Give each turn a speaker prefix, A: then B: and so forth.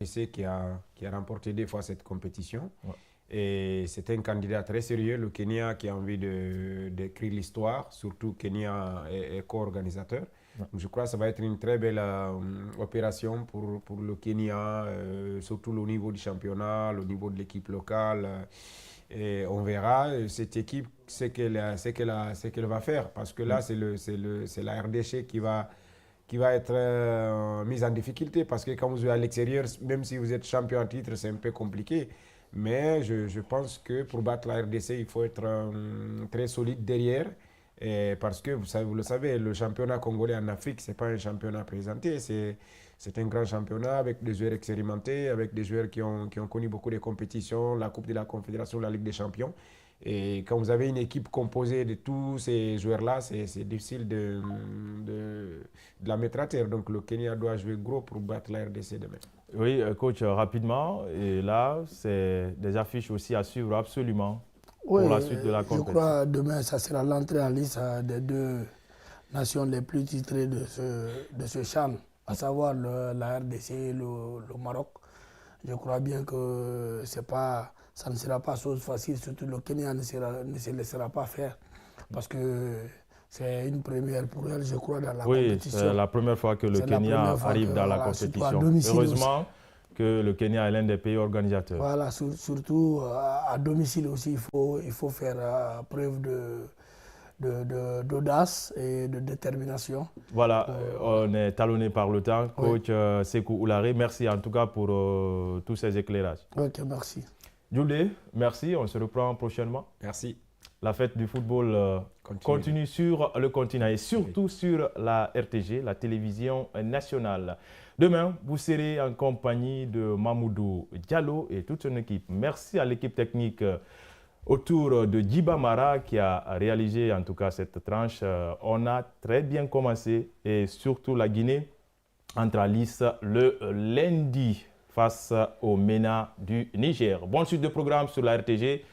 A: RDC qui a remporté 2 fois cette compétition.
B: Ouais.
A: Et c'est un candidat très sérieux, le Kenya, qui a envie d'écrire l'histoire, surtout Kenya est co-organisateur.
B: Ouais.
A: Donc je crois que ça va être une très belle opération pour le Kenya, surtout au niveau du championnat, au niveau de l'équipe locale. Et on verra cette équipe ce qu'elle va faire, parce que là, c'est la RDC qui va être mise en difficulté, parce que quand vous êtes à l'extérieur, même si vous êtes champion en titre, c'est un peu compliqué. Mais je pense que pour battre la RDC, il faut être très solide derrière. Et parce que vous le savez, le championnat congolais en Afrique, ce n'est pas un championnat présenté. C'est un grand championnat avec des joueurs expérimentés, avec des joueurs qui ont connu beaucoup de compétitions, la Coupe de la Confédération, la Ligue des Champions. Et quand vous avez une équipe composée de tous ces joueurs-là, c'est difficile de la mettre à terre. Donc le Kenya doit jouer gros pour battre la RDC demain.
B: Oui, coach, rapidement. Et là, c'est des affiches aussi à suivre absolument
C: Oui,
B: pour la suite de la
C: je
B: compétition.
C: crois demain, ça sera l'entrée en lice des 2 nations les plus titrées de ce CHAN, à savoir la RDC et le Maroc. Je crois bien que ça ne sera pas chose facile, surtout le Kenya ne se laissera pas faire, parce que c'est une première pour elle, je crois, dans la compétition.
B: Oui, c'est la première fois que le Kenya arrive dans la compétition. Heureusement que le Kenya est l'un des pays organisateurs.
C: Voilà, surtout à domicile aussi, il faut faire preuve d'audace et de détermination.
B: Voilà, on est talonné par le temps. Coach Sékou Oulare, merci en tout cas pour tous ces éclairages.
C: Ok, merci.
B: Jules, merci, on se reprend prochainement.
A: Merci.
B: La fête du football continue sur le continent et surtout sur la RTG, la télévision nationale. Demain, vous serez en compagnie de Mamoudou Diallo et toute son équipe. Merci à l'équipe technique autour de Djiba Mara qui a réalisé en tout cas cette tranche. On a très bien commencé et surtout la Guinée entre à Alice le lundi face au MENA du Niger. Bonne suite de programme sur la RTG.